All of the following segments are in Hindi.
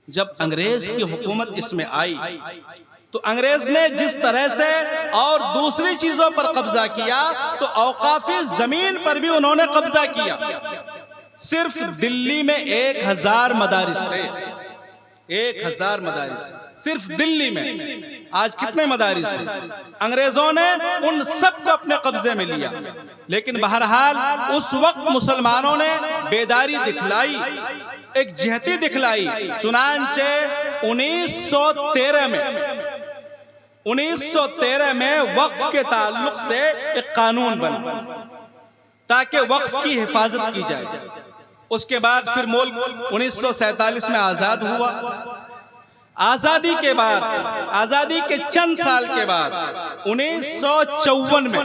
जब अंग्रेज की हुकूमत इसमें आई तो अंग्रेज ने जिस तरह से और दूसरी चीजों पर कब्जा किया, तो औकाफी जमीन पर भी उन्होंने कब्जा किया। सिर्फ दिल्ली में 1000 मदारिस थे, 1000 मदारिस सिर्फ दिल्ली में। आज कितने मदारिस हैं? अंग्रेजों ने उन सबको अपने कब्जे में लिया। लेकिन बहरहाल उस वक्त मुसलमानों ने बेदारी दिखलाई, एक जिहती दिखलाई। चुनांचे 1913 में वक्फ के ताल्लुक से एक कानून बना ताकि वक्फ की हिफाजत की जाए। उसके बाद फिर मुल्क 1947 में आजाद हुआ। आजादी के बाद, आजादी के चंद साल के बाद 1954 में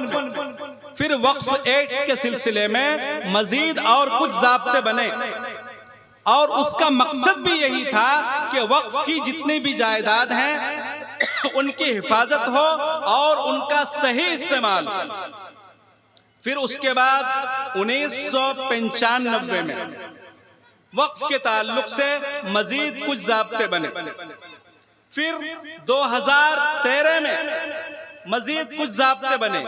फिर वक्फ एक्ट के सिलसिले में मजीद और कुछ ज़ाब्ते बने, और उसका मकसद भी यही था कि वक्फ की जितनी भी जायदाद हैं उनकी हिफाजत हो और उनका सही इस्तेमाल। फिर उसके बाद 1995 में वक्फ के ताल्लुक से मजीद कुछ ज़ाब्ते बने। फिर 2013 में मजीद कुछ ज़ाब्ते बने,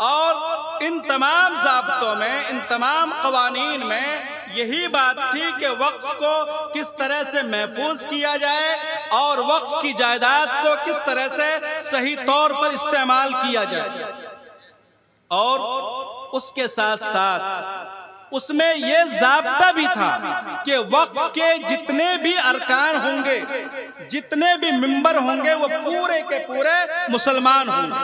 और इन तमाम ज़ाब्तों में, इन तमाम कवानीन में यही बात थी कि वक्फ को किस तरह से महफूज किया जाए और वक्फ की जायदाद को किस तरह से सही तौर पर इस्तेमाल किया जाए। और उसके साथ साथ उसमें यह ज़ाब्ता भी था कि वक्फ के जितने भी अरकान होंगे, जितने भी मेंबर होंगे, वो पूरे के पूरे मुसलमान होंगे।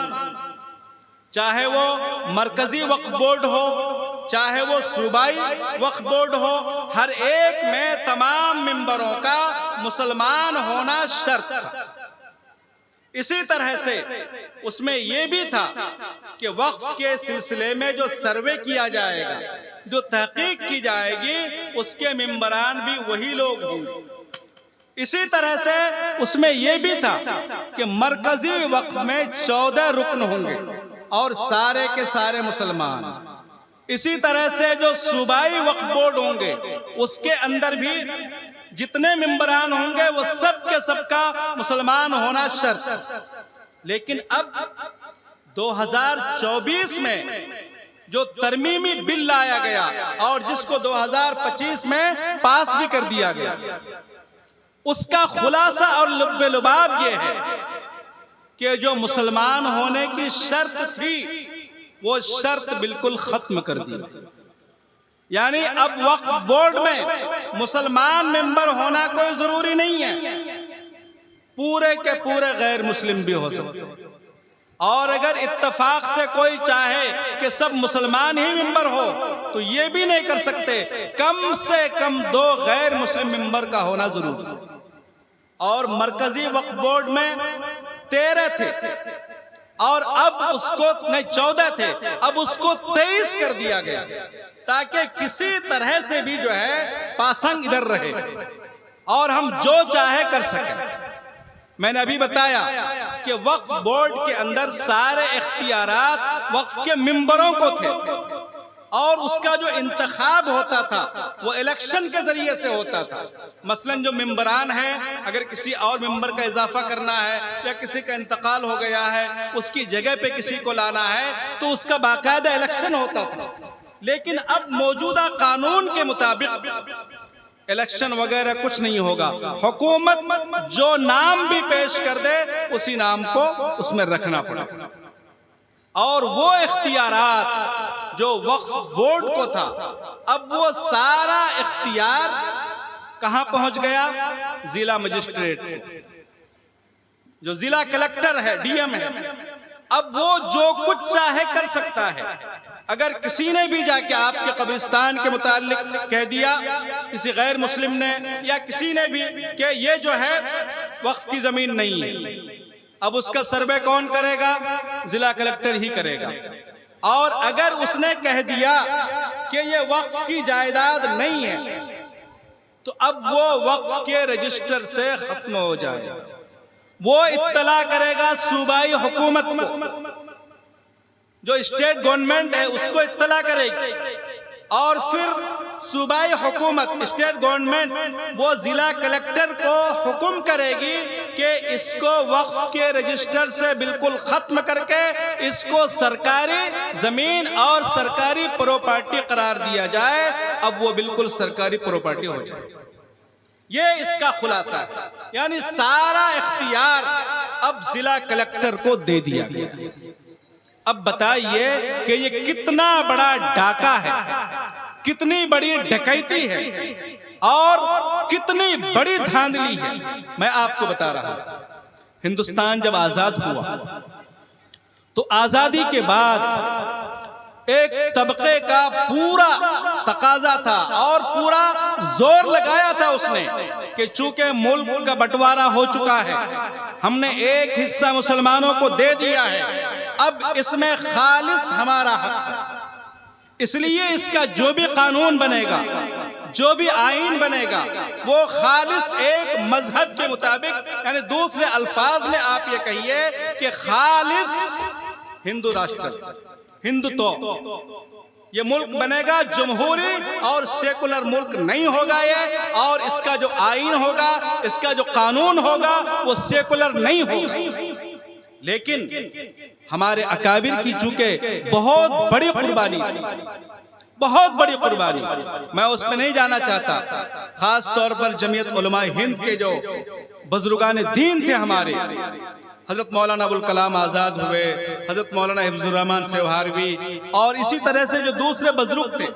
चाहे वो मरकजी वक्फ बोर्ड हो, चाहे वो सूबाई वक्फ बोर्ड हो, हर एक में तमाम मेंबरों का मुसलमान होना शर्त था। इसी तरह से उसमें यह भी था कि वक्फ के सिलसिले में जो सर्वे किया जाएगा, जो तहकीक की जाएगी, उसके मेंबरान भी वही लोग होंगे। इसी तरह से उसमें यह भी था कि मरकजी वक्फ में 14 रुकन होंगे और सारे के सारे मुसलमान। इसी तरह से जो सूबाई वक्फ बोर्ड होंगे उसके अंदर भी जितने मेंबरान होंगे वो सब के सबका मुसलमान होना शर्त। लेकिन अब 2024 में जो तरमीमी बिल लाया गया और जिसको 2025 में पास भी कर दिया गया, उसका खुलासा और लुब्बे लुबाब ये है कि जो मुसलमान होने की शर्त थी वो शर्त बिल्कुल खत्म कर दी। यानी अब वक्फ बोर्ड में मुसलमान मेंबर होना कोई जरूरी नहीं है, पूरे के पूरे गैर मुस्लिम भी हो सकते हैं। और अगर इत्तेफाक से कोई चाहे कि सब मुसलमान ही मेंबर हो तो ये भी नहीं कर सकते, कम से कम 2 गैर मुस्लिम मेंबर का होना जरूरी है। और मरकजी वक्फ बोर्ड में 13 थे और अब उसको नहीं 14 थे, अब उसको 23 कर दिया गया ताकि किसी तरह से भी जो है पासंग इधर रहे और हम जो चाहे कर सकें। मैंने अभी बताया कि वक्फ बोर्ड के अंदर सारे इख्तियारात वक्फ के मेंबरों को थे, और उसका जो इंतखाब होता था वो इलेक्शन के जरिए से होता था। मसलन जो मेंबरान हैं, अगर किसी और मेंबर का इजाफा करना है या किसी का इंतकाल हो गया है, उसकी जगह पे किसी को लाना है, तो उसका बाकायदा इलेक्शन होता था। लेकिन अब मौजूदा कानून के मुताबिक इलेक्शन वगैरह कुछ नहीं होगा। हुकूमत जो नाम भी पेश कर दे उसी नाम को उसमें रखना पड़ेगा। और वो इख्तियारात जो वक्फ बोर्ड को था, अब वो सारा इख्तियार कहां पहुंच गया? जिला मजिस्ट्रेट को, जो जिला कलेक्टर है, डीएम है। अब वो जो कुछ चाहे कर सकता है। अगर किसी ने भी जाके आपके कब्रिस्तान के मुताल्लिक कह दिया, किसी गैर मुस्लिम ने या किसी ने भी, कि ये जो है वक्फ की जमीन नहीं है, अब उसका सर्वे कौन करेगा? जिला कलेक्टर ही करेगा। और अगर उसने कह दिया कि ये वक्फ की जायदाद नहीं है, तो अब वो वक्फ के रजिस्टर से खत्म हो जाएगा। वो इत्तला करेगा सूबाई हुकूमत को, जो स्टेट गवर्नमेंट है उसको इत्तला करेगी, और फिर सूबाई हुकूमत, स्टेट गवर्नमेंट, वो जिला कलेक्टर को हुक्म करेगी कि इसको वक्फ के रजिस्टर से बिल्कुल खत्म करके इसको सरकारी जमीन और सरकारी प्रॉपर्टी करार दिया जाए। अब वो बिल्कुल सरकारी प्रॉपर्टी हो जाए। ये इसका खुलासा है, यानी सारा इख्तियार अब जिला कलेक्टर को दे दिया गया। अब बताइए कि ये कितना बड़ा डाका है, कितनी बड़ी डकैती है और कितनी बड़ी धांधली है। मैं आपको बता रहा हूं, हिंदुस्तान जब आजाद हुआ तो आजादी के बाद एक तबके का पूरा तकाजा था और पूरा जोर लगाया था उसने कि चूंकि मुल्क का बंटवारा हो चुका है, हमने एक हिस्सा मुसलमानों को दे दिया है, अब इसमें खालिस हमारा हक है। इसलिए इसका जो भी कानून बनेगा, जो भी आईन बनेगा, वो खालिस एक मजहब के मुताबिक, यानी दूसरे अल्फाज में आप ये कहिए कि खालिस हिंदू राष्ट्र, हिंदुत्व, ये मुल्क बनेगा जमहूरी और सेकुलर मुल्क नहीं होगा ये। और इसका जो आईन होगा, इसका जो कानून होगा, वो सेकुलर नहीं होगा। लेकिन हमारे अकाबिर की चूंकि बहुत बड़ी कुर्बानी थी, बहुत बड़ी कुर्बानी, मैं उसमें नहीं जाना चाहता। खास तौर पर जमीयत उलमा हिंद के जो बुजुर्गान दीन थे हमारे, हजरत मौलाना अबुल कलाम आज़ाद हुए, हजरत मौलाना हिफ्जुर रहमान सेवहारवी, और इसी तरह से जो दूसरे बुजुर्ग थे,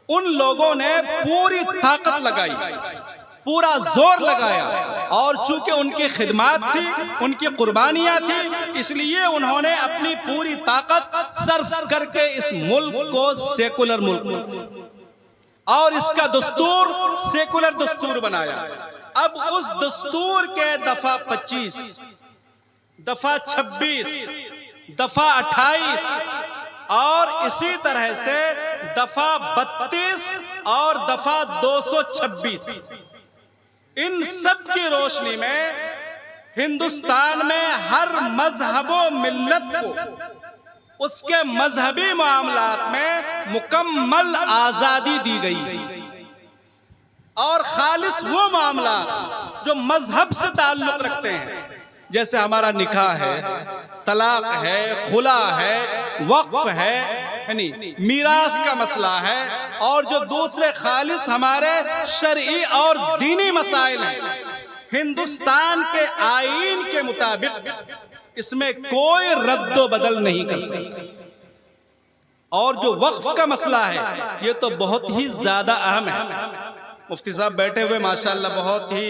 उन लोगों ने पूरी ताकत लगाई, पूरा जोर लगाया। और चूंकि उनकी खिदमत थी, उनकी कुर्बानियां थी, इसलिए उन्होंने अपनी पूरी ताकत सर्फ करके इस मुल्क को सेकुलर मुल्क और इसका दस्तूर सेकुलर दस्तूर बनाया। अब उस दस्तूर के दफा 25, दफा 26, दफा 28 और इसी तरह से दफा 32 और दफा 226, इन सब की रोशनी में हिंदुस्तान में हर मजहबो मिल्लत को उसके मजहबी मामलात में मुकम्मल आजादी दी गई और खालिस वो मामला जो मजहब से ताल्लुक रखते हैं, जैसे हमारा निकाह है, तलाक है, खुला है, वक्फ है, यानी मीरास का मसला है, और जो दूसरे खालिस हमारे शरई और दीनी मसाइल हैं, हिंदुस्तान के आईन के मुताबिक इसमें कोई रद्दो बदल नहीं कर सकता। और जो वक्फ का मसला है, ये तो बहुत ही ज्यादा अहम है। मुफ्ती साहब बैठे हुए माशाअल्लाह बहुत ही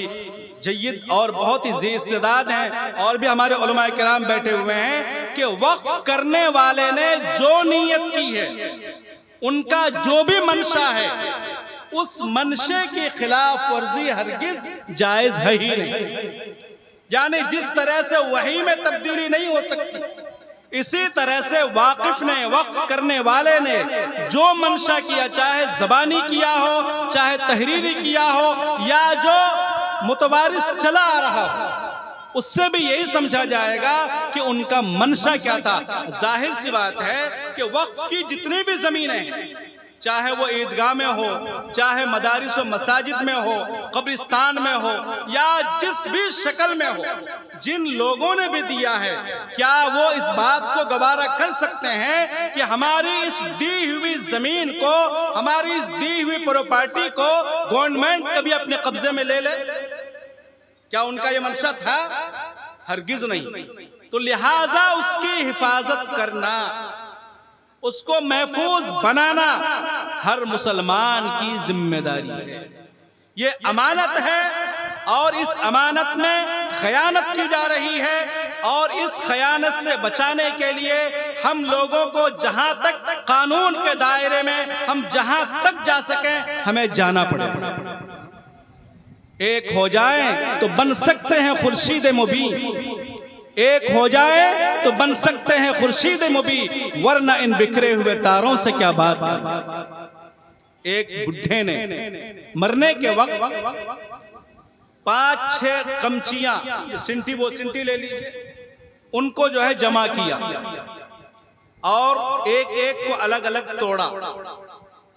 जय्यद और बहुत ही जी इस्तेदाद हैं, और भी हमारे उलमाए किराम बैठे हुए हैं कि वक्फ करने वाले ने जो नीयत की है, उनका जो भी मंशा है, उस मंशे की खिलाफ वर्जी हरगिज जायज है ही नहीं। यानी जिस तरह से वही में तब्दीली नहीं हो सकती, इसी तरह से वाकिफ ने, वक्फ करने वाले ने जो मंशा किया, चाहे ज़बानी किया हो, चाहे तहरीरी किया हो, या जो मुतवारिस चला आ रहा हो, उससे भी यही समझा जाएगा कि उनका मंशा क्या था। जाहिर सी बात है कि वक्फ की जितनी भी ज़मीनें हैं, चाहे वो ईदगाह में हो, चाहे मदारिस व मसाजिद में हो, कब्रिस्तान में हो, या जिस भी शक्ल में हो, जिन लोगों ने भी दिया है, क्या वो इस बात को गवारा कर सकते हैं कि हमारी इस दी हुई जमीन को, हमारी इस दी हुई प्रॉपर्टी को गवर्नमेंट कभी अपने कब्जे में ले ले? क्या उनका ये मंशा था? हरगिज नहीं। तो लिहाजा उसकी हिफाजत करना, उसको महफूज बनाना हर मुसलमान की जिम्मेदारी है। ये अमानत है और इस अमानत में खयानत की जा रही है, और इस खयानत से बचाने के लिए हम लोगों को जहां तक कानून के दायरे में हम जहां तक जा सकें, हमें जाना पड़ेगा। एक हो जाए तो बन सकते हैं खुर्शीद मुबीन, एक हो जाए तो बन सकते हैं खुर्शीद मुबीन, वरना इन बिखरे हुए तारों से क्या बात। एक बुढ़े ने मरने के वक्त 5-6 कमचियां, सिंटी, वो सिंटी ले लीजिए, उनको जो है जमा किया और एक एक को अलग अलग तोड़ा।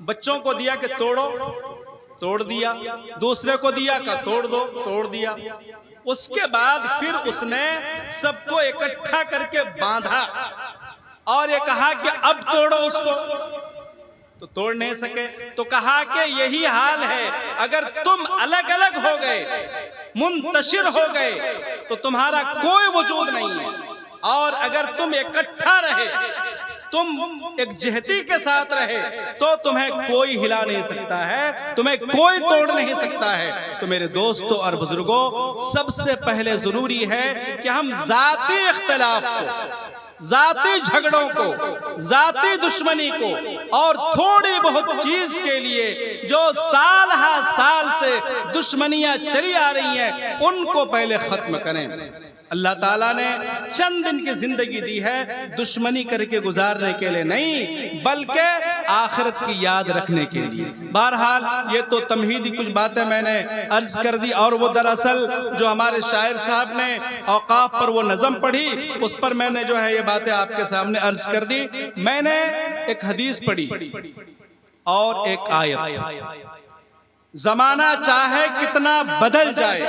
बच्चों को दिया कि तोड़ो, तोड़ दिया। दूसरे को दिया कि तोड़ दो, तोड़ दिया। उसके बाद फिर उसने सबको इकट्ठा करके बांधा और ये कहा कि अब तोड़ो उसको, तो तोड़ नहीं सके। तो कहा कि यही हाल है, अगर तुम अलग अलग हो गए, मुंतशिर हो गए, तो तुम्हारा कोई वजूद नहीं है, और अगर तुम इकट्ठा रहे, तुम एक जहती के साथ रहे, तो तुम्हें कोई हिला नहीं सकता है, तुम्हें कोई तोड़ नहीं सकता है। तो मेरे दोस्तों और बुजुर्गों, सबसे पहले जरूरी है कि हम जाती इख्तिलाफ को, जाती झगड़ों को, जाती दुश्मनी को और थोड़ी बहुत चीज के लिए जो साल हा साल से दुश्मनियां चली आ रही हैं, उनको पहले खत्म करें। अल्लाह ताला ने चंद दिन की जिंदगी दी है दुश्मनी करके गुजारने के लिए नहीं, बल्कि आखिरत की याद रखने के लिए। बहरहाल ये तो तमहीदी कुछ बातें मैंने अर्ज कर दी, और वो दरअसल जो हमारे शायर साहब ने औकाफ पर वो नज़म पढ़ी, उस पर मैंने जो है ये बातें आपके सामने अर्ज कर दी। मैंने एक हदीस पढ़ी और एक आयत। जमाना चाहे कितना बदल जाए,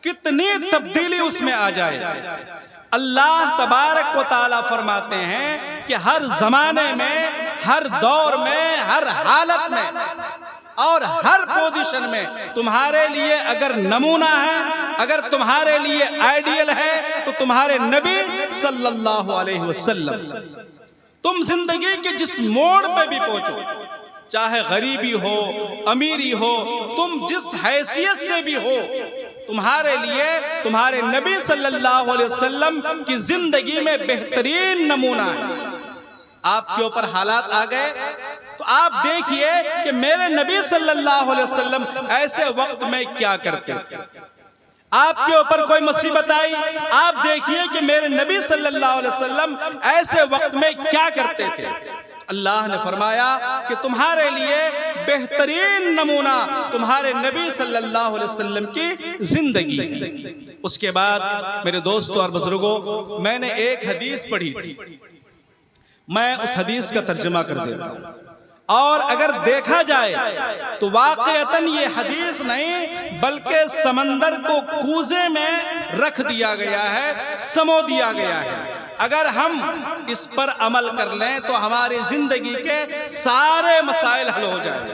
कितनी तब्दीली उसमें आ जाए, अल्लाह तबारक व तआला फरमाते हैं कि हर जमाने में, हर दौर में, हर हालत में और हर पोजीशन में तुम्हारे लिए अगर नमूना है, अगर तुम्हारे लिए आइडियल है, तो तुम्हारे नबी सल्लल्लाहु अलैहि वसल्लम। तुम जिंदगी के जिस मोड़ पे भी पहुंचो, चाहे गरीबी हो, अमीरी हो, तुम जिस हैसियत से भी हो, तुम्हारे लिए तुम्हारे नबी सल्लल्लाहु अलैहि वसल्लम की जिंदगी में बेहतरीन नमूना है। आपके ऊपर हालात आ गए तो आप देखिए कि मेरे नबी सल्लल्लाहु अलैहि वसल्लम ऐसे वक्त में क्या करते थे। आपके ऊपर कोई मुसीबत आई, आप देखिए कि मेरे नबी सल्लल्लाहु अलैहि वसल्लम ऐसे वक्त में क्या करते थे। अल्लाह ने फरमाया कि तुम्हारे लिए बेहतरीन नमूना तुम्हारे नबी सल्लल्लाहु अलैहि वसल्लम की जिंदगी है। उसके बाद मेरे दोस्तों और बुजुर्गों, मैंने एक हदीस पढ़ी थी, मैं उस हदीस का तर्जुमा कर देता हूँ। और अगर देखा जाए तो वाक़अतन ये हदीस नहीं, बल्कि समंदर को कूजे में रख दिया गया है, समो दिया गया है। अगर हम इस पर अमल कर लें तो हमारी जिंदगी के सारे मसाइल हल हो जाएंगे।